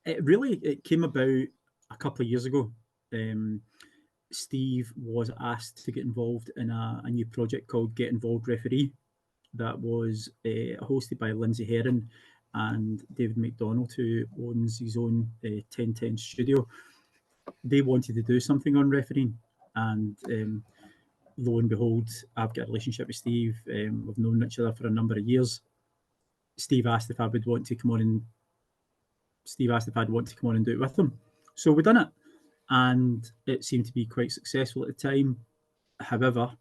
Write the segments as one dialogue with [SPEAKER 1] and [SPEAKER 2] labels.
[SPEAKER 1] It came about a couple of years ago. Steve was asked to get involved in a new project called Get Involved Referee that was hosted by Lindsay Heron and David McDonald, who owns his own 1010 studio. They wanted to do something on refereeing, and lo and behold, I've got a relationship with Steve. We've known each other for a number of years. Steve asked if I would want to come on and Steve asked if I'd want to come on and do it with him. So we done it, and it seemed to be quite successful at the time. However,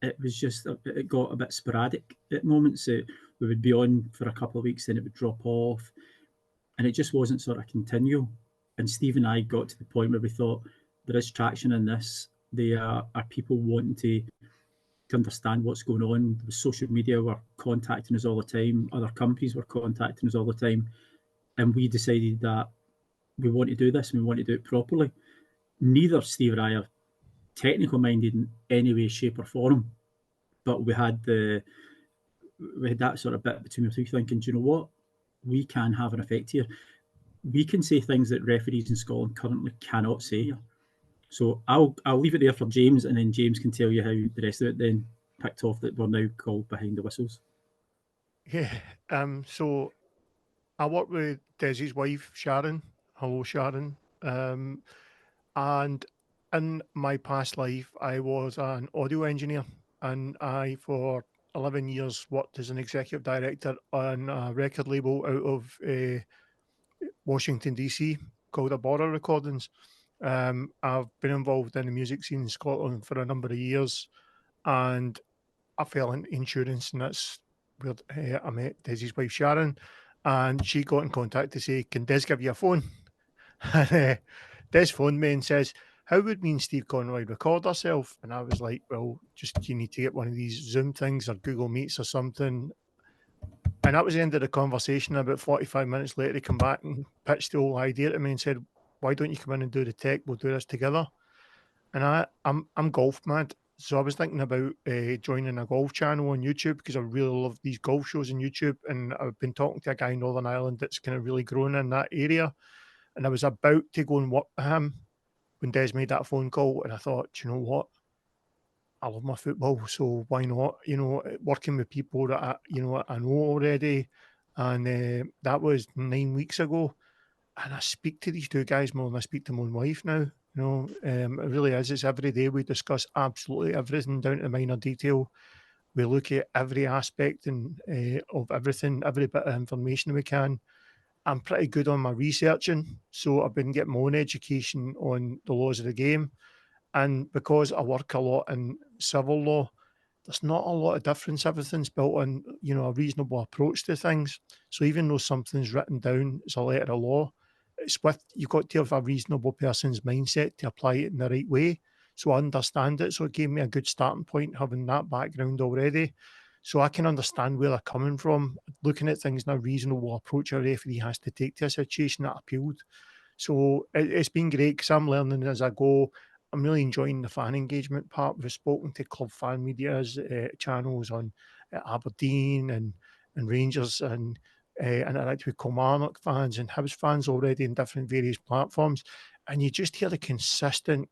[SPEAKER 1] it was just it got a bit sporadic at moments. We would be on for a couple of weeks, then it would drop off, and it just wasn't sort of continual. And Steve and I got to the point where we thought there is traction in this. There are people wanting to understand what's going on. The social media were contacting us all the time. Other companies were contacting us all the time. And we decided that we want to do this and we want to do it properly. Neither Steve and I are technical minded in any way, shape, or form, but we had that sort of bit between us, thinking, do you know what? We can have an effect here. We can say things that referees in Scotland currently cannot say. So I'll leave it there for James, and then James can tell you how the rest of it then picked off that we're now called behind the whistles.
[SPEAKER 2] Yeah. So I work with Desi's wife, Sharon. Hello, Sharon. And in my past life, I was an audio engineer, and I, for 11 years, worked as an executive director on a record label out of Washington, D.C., called Abora Recordings. I've been involved in the music scene in Scotland for a number of years, and I fell into insurance, and that's where I met Desi's wife, Sharon, and she got in contact to say, can Des give you a phone? And Des phoned me and says, how would me and Steve Conroy record ourselves? And I was like, well, just you need to get one of these Zoom things or Google Meets or something. And that was the end of the conversation. About 45 minutes later, he came back and pitched the whole idea to me and said, why don't you come in and do the tech? We'll do this together. And I'm golf mad. So I was thinking about joining a golf channel on YouTube because I really love these golf shows on YouTube. And I've been talking to a guy in Northern Ireland that's kind of really grown in that area. And I was about to go and work with him when Des made that phone call. And I thought, you know what? I love my football, so why not? Working with people that I know already. And that was 9 weeks ago. And I speak to these two guys more than I speak to my own wife now. It really is. It's every day we discuss absolutely everything down to the minor detail. We look at every aspect and of everything, every bit of information we can. I'm pretty good on my researching, so I've been getting my own education on the laws of the game. And because I work a lot in civil law, there's not a lot of difference. Everything's built on, a reasonable approach to things. So even though something's written down as a letter of law, you've got to have a reasonable person's mindset to apply it in the right way. So I understand it. So it gave me a good starting point having that background already. So I can understand where they're coming from, looking at things in a reasonable approach a referee has to take to a situation that appealed. So it's been great because I'm learning as I go. I'm really enjoying the fan engagement part. We've spoken to club fan media's channels on Aberdeen and Rangers and interact with Kilmarnock fans and Hibs fans already in different various platforms. And you just hear the consistent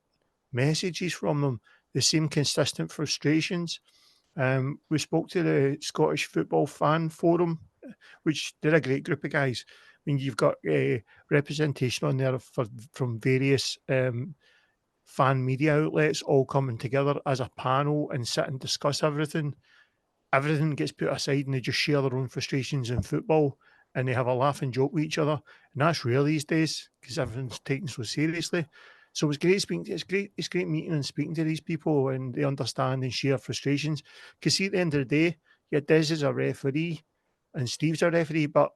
[SPEAKER 2] messages from them, the same consistent frustrations. We spoke to the Scottish Football Fan Forum, which they're a great group of guys. I mean, you've got representation on there from various fan media outlets all coming together as a panel and sit and discuss everything. Everything gets put aside and they just share their own frustrations in football and they have a laugh and joke with each other. And that's rare these days because everything's taken so seriously. So it's great it's great meeting and speaking to these people and they understand and share frustrations. Because see, at the end of the day, yeah, Des is a referee and Steve's a referee, but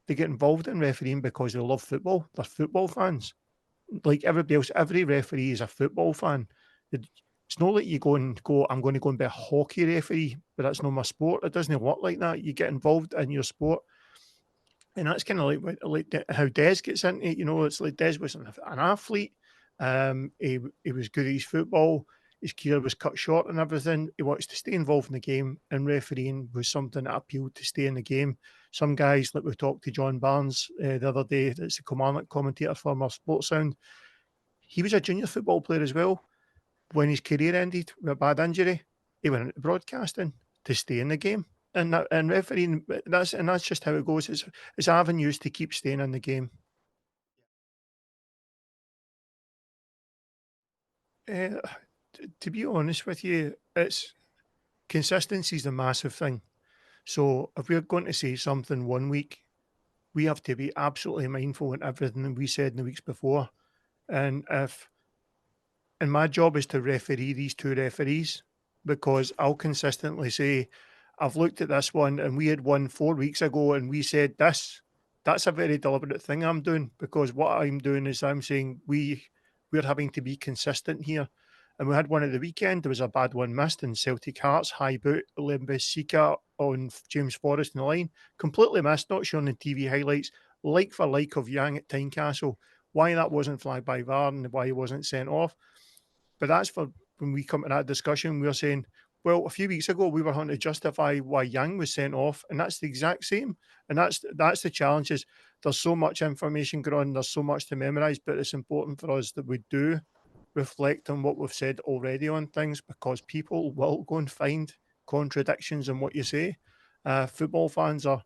[SPEAKER 2] they get involved in refereeing because they love football. They're football fans. Like everybody else, every referee is a football fan. It's not like you go, I'm going to go and be a hockey referee, but that's not my sport. It doesn't work like that. You get involved in your sport. And that's kind of like how Des gets into it. It's like Des was an athlete. He was good at his football. His career was cut short and everything. He wants to stay involved in the game, and refereeing was something that appealed to stay in the game. some guys, like we talked to John Barnes the other day, that's the commentator for our Sports Sound. He was a junior football player as well. When his career ended with a bad injury, he went into broadcasting to stay in the game. And refereeing, that's just how it goes. It's avenues to keep staying in the game. To be honest with you, it's consistency is a massive thing. So if we're going to say something one week, we have to be absolutely mindful in everything that we said in the weeks before. And my job is to referee these two referees, because I'll consistently say, I've looked at this one and we had one 4 weeks ago and we said this. That's a very deliberate thing I'm doing, because what I'm doing is I'm saying we're having to be consistent here. And we had one at the weekend. There was a bad one missed in Celtic Hearts, high boot, Limbisika on James Forrest in the line. Completely missed, not shown in TV highlights. Like for like of Yang at Tynecastle. Why that wasn't flagged by VAR and why he wasn't sent off. But that's for when we come to that discussion, we're saying, well, a few weeks ago we were having to justify why Yang was sent off, and that's the exact same. And that's the challenge. Is there's so much information going on, there's so much to memorise, but it's important for us that we do reflect on what we've said already on things, because people will go and find contradictions in what you say. Football fans are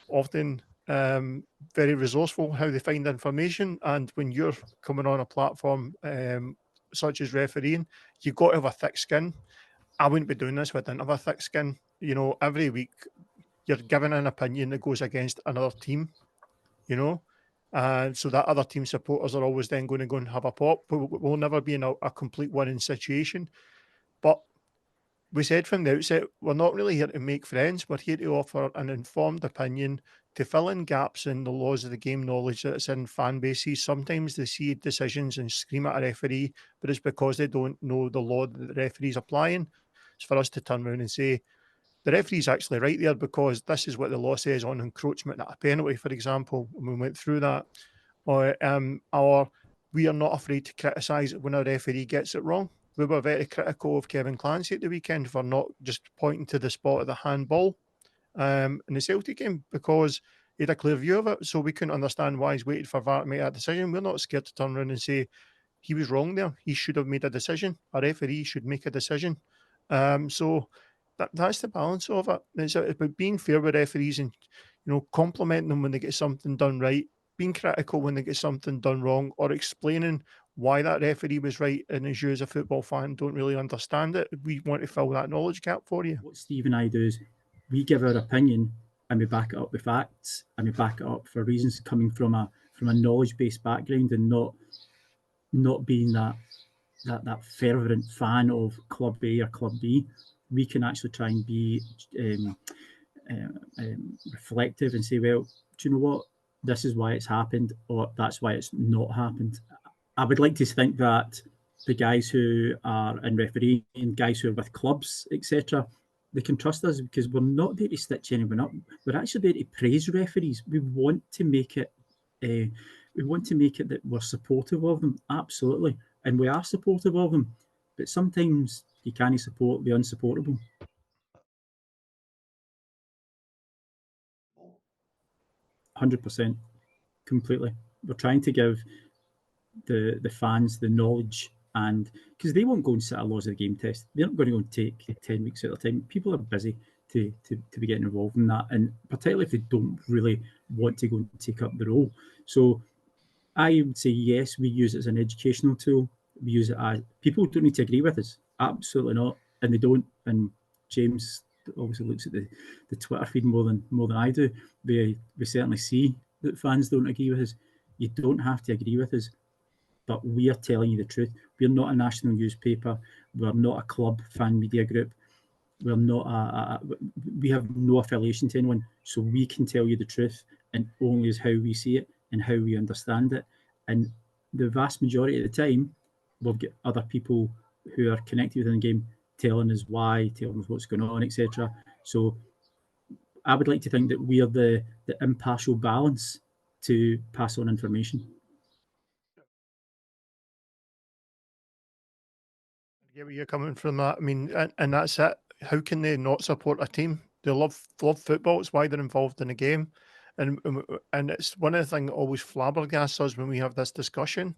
[SPEAKER 2] often very resourceful how they find information, and when you're coming on a platform such as refereeing, you've got to have a thick skin. I wouldn't be doing this if I didn't have a thick skin. You know, every week you're giving an opinion that goes against another team, you know. So that other team supporters are always then going to go and have a pop. We'll never be in a complete winning situation. But we said from the outset, we're not really here to make friends. We're here to offer an informed opinion, to fill in gaps in the laws of the game knowledge that's in fan bases. Sometimes they see decisions and scream at a referee, but it's because they don't know the law that the referee's applying. It's for us to turn around and say, the referee's actually right there, because this is what the law says on encroachment at a penalty, for example, and we went through that. Or we are not afraid to criticise when a referee gets it wrong. We were very critical of Kevin Clancy at the weekend for not just pointing to the spot of the handball in the Celtic game, because he had a clear view of it. So we couldn't understand why he's waited for VAR to make that decision. We're not scared to turn around and say he was wrong there. He should have made a decision. A referee should make a decision. So that's the balance of it. It's about being fair with referees and, you know, complimenting them when they get something done right, being critical when they get something done wrong, or explaining why that referee was right. And as you, as a football fan, don't really understand it, we want to fill that knowledge gap for you.
[SPEAKER 1] What Steve and I do is we give our opinion and we back it up with facts, and we back it up for reasons coming from a knowledge-based background, and not being that fervent fan of Club A or Club B. We can actually try and be reflective and say, well, do you know what? This is why it's happened, or that's why it's not happened. I would like to think that the guys who are in refereeing, guys who are with clubs, etc., they can trust us, because we're not there to stitch anyone up. We're actually there to praise referees. We want to make it. We want to make it that we're supportive of them, absolutely, and we are supportive of them. But sometimes you can't support the unsupportable. 100%, completely. We're trying to give the fans the knowledge, and because they won't go and sit a laws of the game test, they're not going to go and take 10 weeks at a time. People are busy to be getting involved in that, and particularly if they don't really want to go and take up the role. So I would say yes, we use it as an educational tool. We use it as, people don't need to agree with us, absolutely not, and they don't. And James obviously looks at the Twitter feed more than I do. We certainly see that fans don't agree with us. You don't have to agree with us, but we are telling you the truth. We're not a national newspaper. We're not a club fan media group. We're not we have no affiliation to anyone, so we can tell you the truth, and only as how we see it and how we understand it. And the vast majority of the time, we'll get other people who are connected within the game telling us why, telling us what's going on, etc. So I would like to think that we are the impartial balance to pass on information.
[SPEAKER 2] I get where you're coming from that. I mean, and that's it. How can they not support a team They love football. It's why they're involved in the game. And it's one of the things that always flabbergasts us when we have this discussion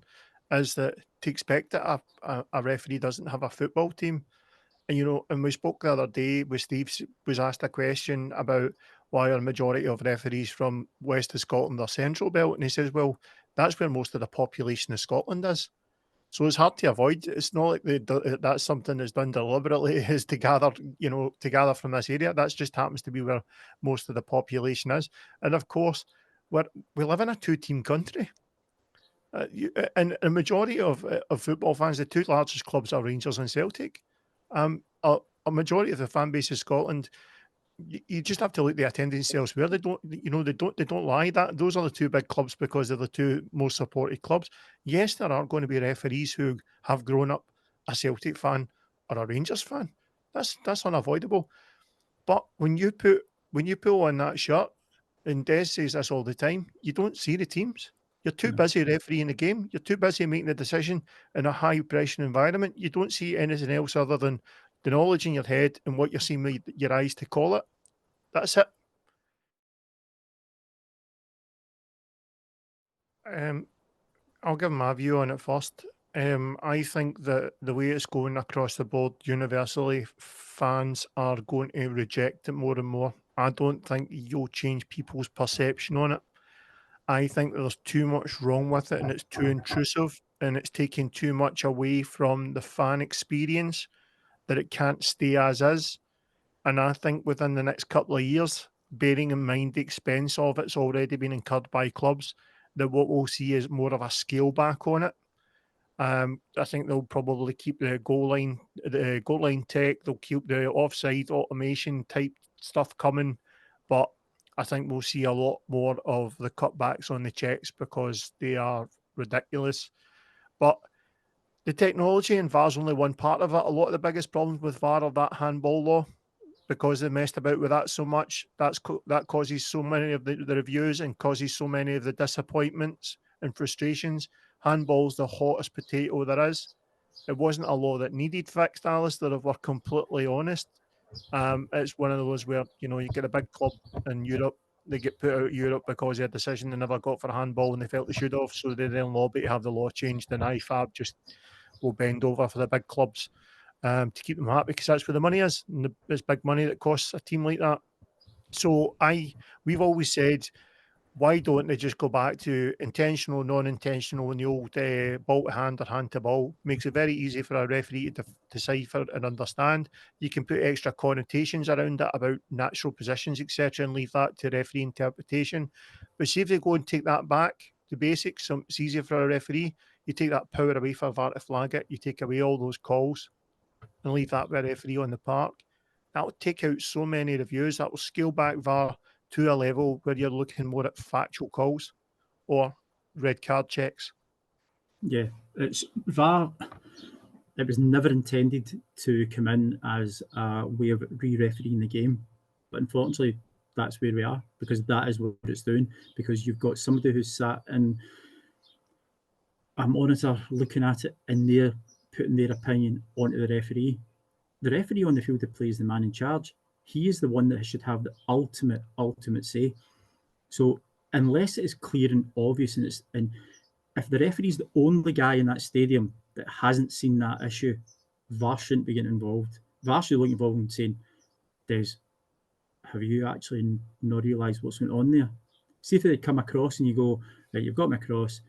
[SPEAKER 2] is that to expect that a referee doesn't have a football team. And, and we spoke the other day with Steve was asked a question about why are majority of referees from west of Scotland or central belt. And he says, well, that's where most of the population of Scotland is. So it's hard to avoid. It's not like that's something that's done deliberately is to gather from this area. That just happens to be where most of the population is. And of course, we live in a two-team country. And a majority of football fans, the two largest clubs are Rangers and Celtic. A majority of the fan base of Scotland, you just have to look at the attendance elsewhere. They don't lie. That those are the two big clubs because they're the two most supported clubs. Yes, there are going to be referees who have grown up a Celtic fan or a Rangers fan. That's unavoidable. But when you pull on that shirt, and Des says this all the time, you don't see the teams. You're too busy refereeing the game. You're too busy making the decision in a high pressure environment. You don't see anything else other than the knowledge in your head and what you're seeing with your eyes to call it. That's it. I'll give my view on it first. I think that the way it's going across the board universally, fans are going to reject it more and more. I don't think you'll change people's perception on it. I think there's too much wrong with it and it's too intrusive and it's taking too much away from the fan experience that it can't stay as is. And I think within the next couple of years, bearing in mind the expense of it's already been incurred by clubs, that what we'll see is more of a scale back on it. I think they'll probably keep the goal line tech, they'll keep the offside automation type stuff coming, but I think we'll see a lot more of the cutbacks on the checks because they are ridiculous. But the technology and VAR's only one part of it. A lot of the biggest problems with VAR are that handball law because they messed about with that so much. That causes so many of the reviews and causes so many of the disappointments and frustrations. Handball's the hottest potato there is. It wasn't a law that needed fixed, Alistair, if we're completely honest. It's one of those where, you get a big club in Europe, they get put out of Europe because of a decision they never got for handball and they felt they should have, so they then lobby to have the law changed, and IFAB just will bend over for the big clubs to keep them happy because that's where the money is, and it's big money that costs a team like that. So we've always said, why don't they just go back to intentional, non-intentional, and the old ball to hand or hand to ball? Makes it very easy for a referee to decipher and understand. You can put extra connotations around it about natural positions, etc., and leave that to referee interpretation. But see if they go and take that back to basics, so it's easier for a referee. You take that power away for VAR to flag it. You take away all those calls and leave that with a referee on the park. That will take out so many reviews. That will scale back VAR to a level where you're looking more at factual calls or red card checks.
[SPEAKER 1] Yeah, it's VAR. It was never intended to come in as a way of re-refereeing the game, but unfortunately, that's where we are because that is what it's doing. Because you've got somebody who's sat in a monitor looking at it and they're putting their opinion onto the referee. The referee on the field of play is the man in charge. He is the one that should have the ultimate say. So unless it is clear and obvious, and if the referee is the only guy in that stadium that hasn't seen that issue, VAR shouldn't be getting involved. VAR should look involved and saying, Des, have you actually not realised what's going on there? See if they come across and you go, right, you've got me across.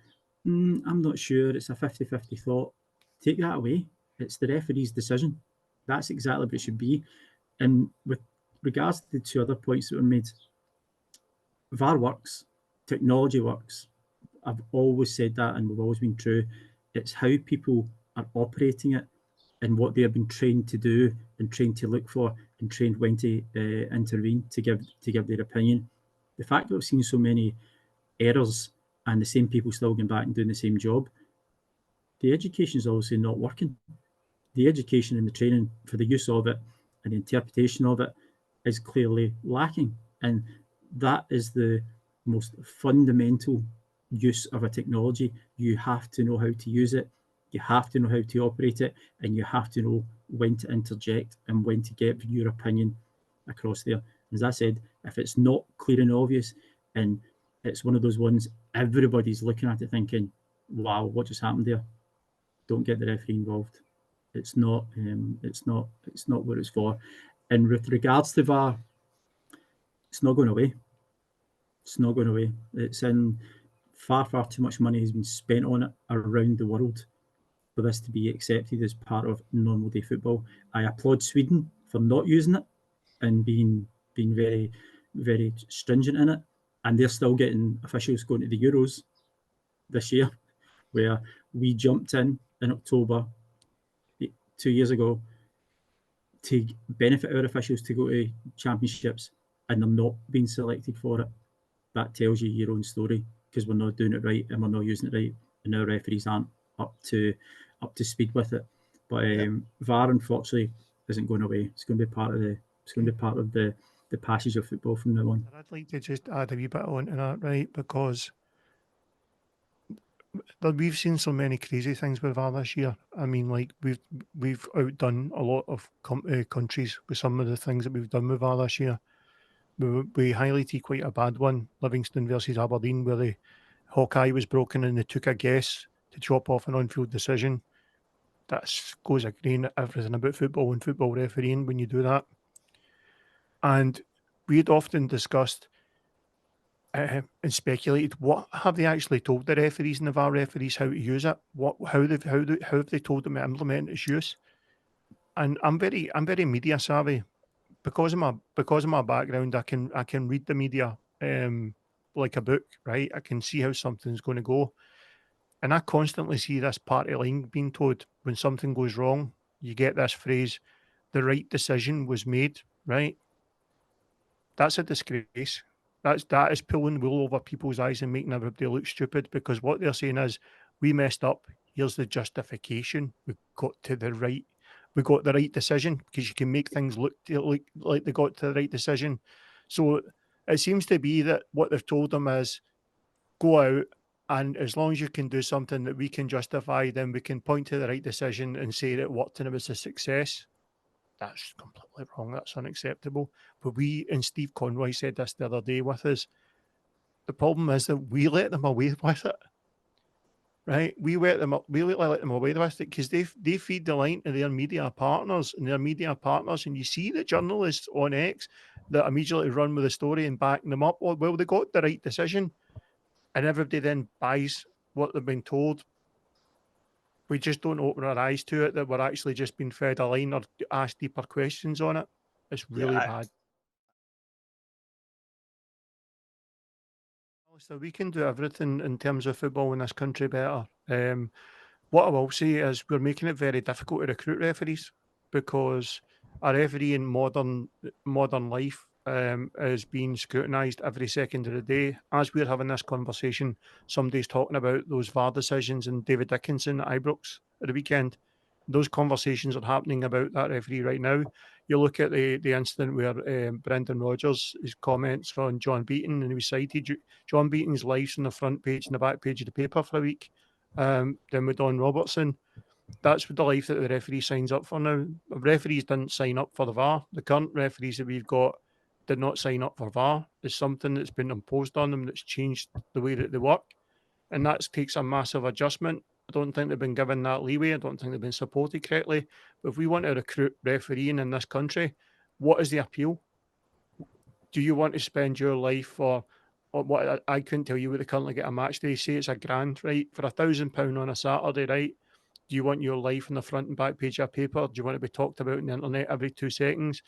[SPEAKER 1] I'm not sure. It's a 50-50 thought. Take that away. It's the referee's decision. That's exactly what it should be. And with regards to the two other points that were made, VAR works, technology works. I've always said that and we've always been true. It's how people are operating it and what they have been trained to do and trained to look for and trained when to intervene to give their opinion. The fact that we've seen so many errors and the same people still going back and doing the same job, the education is obviously not working. The education and the training for the use of it and the interpretation of it is clearly lacking. And that is the most fundamental use of a technology. You have to know how to use it. You have to know how to operate it, and you have to know when to interject and when to get your opinion across there. As I said, if it's not clear and obvious, and it's one of those ones everybody's looking at it thinking, "Wow, what just happened there?" Don't get the referee involved. It's not. It's not what it's for. And with regards to VAR, it's not going away. It's not going away. It's in far too much money has been spent on it around the world for this to be accepted as part of normal day football. I applaud Sweden for not using it and being very stringent in it, and they're still getting officials going to the Euros this year, where we jumped in October 2 years ago to benefit our officials to go to championships, and they're not being selected for it. That tells you your own story, because we're not doing it right and we're not using it right, and our referees aren't up to speed with it. But VAR, unfortunately, isn't going away. It's going to be part of the passage of football from now on.
[SPEAKER 2] I'd like to just add a wee bit onto that, right? Because we've seen so many crazy things with VAR this year. I mean, like we've outdone a lot of countries with some of the things that we've done with VAR this year. We highlighted quite a bad one, Livingston versus Aberdeen, where the Hawkeye was broken and they took a guess to chop off an on-field decision. That goes against everything about football and football refereeing when you do that. And we had often discussed and speculated, what have they actually told the referees and the VAR referees how to use it? How have they told them to implement its use? And I'm very media savvy because of my background. I can read the media like a book, right? I can see how something's going to go, and I constantly see this party line being told when something goes wrong. You get this phrase, "The right decision was made," right? That's a disgrace. That is pulling wool over people's eyes and making everybody look stupid, because what they're saying is, we messed up. Here's the justification. We got the right decision, because you can make things look like they got to the right decision. So it seems to be that what they've told them is, go out, and as long as you can do something that we can justify, then we can point to the right decision and say that it worked and it was a success. That's completely wrong. That's unacceptable. But we, and Steve Conroy said this the other day with us, the problem is that we let them away with it, right? We let them away with it because they feed the line to their media partners, and you see the journalists on X that immediately run with the story and back them up. Well, they got the right decision, and everybody then buys what they've been told. We just don't open our eyes to it, that we're actually just being fed a line or asked deeper questions on it. It's really bad. So we can do everything in terms of football in this country better. What I will say is we're making it very difficult to recruit referees, because a referee in modern life is being scrutinised every second of the day. As we're having this conversation, somebody's talking about those VAR decisions and David Dickinson at Ibrox at the weekend. Those conversations are happening about that referee right now. You look at the incident where Brendan Rodgers, his comments on John Beaton, and he was cited. John Beaton's life's on the front page and the back page of the paper for a week. Then with Don Robertson, that's the life that the referee signs up for now. Referees didn't sign up for the VAR. The current referees that we've got did not sign up for VAR. It's something that's been imposed on them that's changed the way that they work. And that takes a massive adjustment. I don't think they've been given that leeway. I don't think they've been supported correctly. But if we want to recruit refereeing in this country, what is the appeal? Do you want to spend your life for what I couldn't tell you what they currently get a match day? Say it's £1,000, right? For £1,000 on a Saturday, right? Do you want your life on the front and back page of a paper? Do you want to be talked about on the internet every 2 seconds?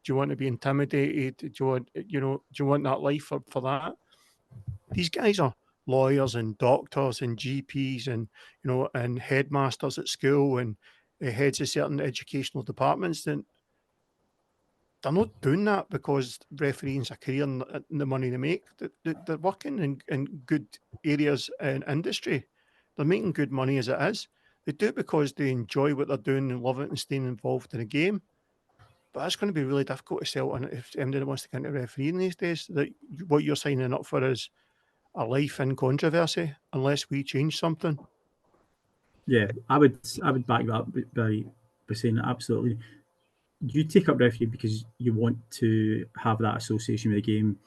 [SPEAKER 2] Do you want to be intimidated? Do you want that life for that? These guys are lawyers and doctors and GPs and and headmasters at school and heads of certain educational departments. Then they're not doing that because refereeing's a career and the money they make. They're working in good areas in industry. They're making good money as it is. They do it because they enjoy what they're doing and love it and staying involved in the game. But that's going to be really difficult to sell on if anybody wants to get into refereeing these days. That what you're signing up for is a life in controversy unless we change something.
[SPEAKER 1] Yeah, I would back that up by saying that absolutely. you take up referee because you want to have that association with the game.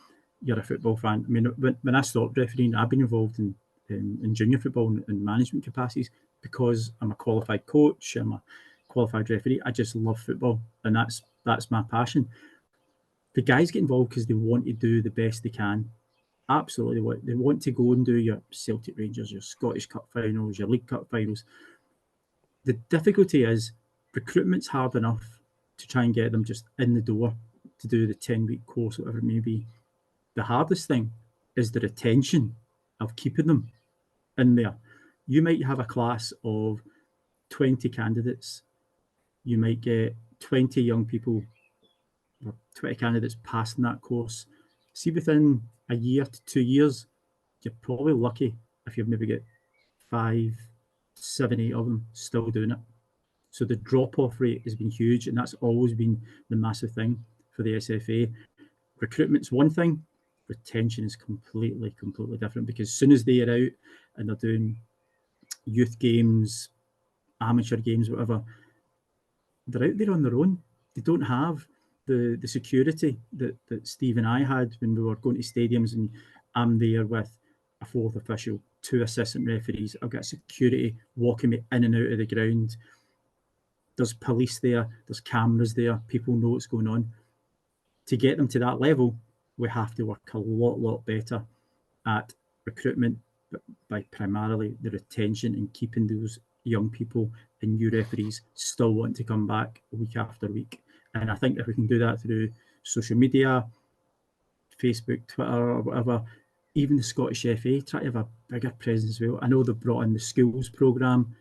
[SPEAKER 1] You're a football fan. I mean, when I stopped refereeing, I've been involved in junior football and management capacities because I'm a qualified coach, I'm a qualified referee. I just love football, and that's my passion. The guys get involved because they want to do the best they can. Absolutely, they want to go and do your Celtic Rangers, your Scottish Cup finals, your League Cup finals. The difficulty is recruitment's hard enough to try and get them just in the door to do the 10-week course, whatever it may be. The hardest thing is the retention of keeping them in there. You might have a class of 20 candidates. You might get 20 young people or 20 candidates passing that course. See, within a year to 2 years, you're probably lucky if you've maybe got 5, 7, 8 of them still doing it. So the drop-off rate has been huge, and that's always been the massive thing for the SFA. Recruitment's one thing, retention is completely different, because as soon as they are out and they're doing youth games, amateur games, whatever, they're out there on their own. They don't have the security that Steve and I had when we were going to stadiums, and I'm there with a fourth official, 2 assistant referees. I've got security walking me in and out of the ground. There's police there, there's cameras there, people know what's going on. To get them to that level, we have to work a lot better at recruitment, but by primarily the retention and keeping those young people and new referees still want to come back week after week. And I think if we can do that through social media, Facebook, Twitter, or whatever, even the Scottish FA try to have a bigger presence as well. I know they've brought in the schools programme.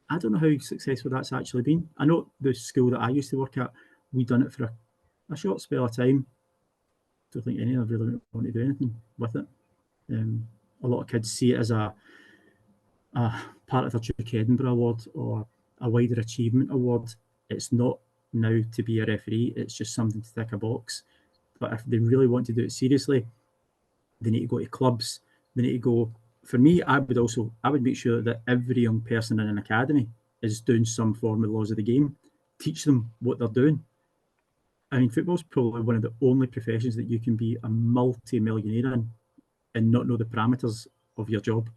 [SPEAKER 1] I don't know how successful that's actually been. I know the school that I used to work at, we done it for a short spell of time. Don't think any of them really want to do anything with it. A lot of kids see it as a part of their Duke Edinburgh Award or a wider achievement award. It's not now to be a referee, it's just something to tick a box. But if they really want to do it seriously, they need to go to clubs, they need to go. For me, I would make sure that every young person in an academy is doing some form of laws of the game, teach them what they're doing. I mean, football's probably one of the only professions that you can be a multi-millionaire in and not know the parameters of your job.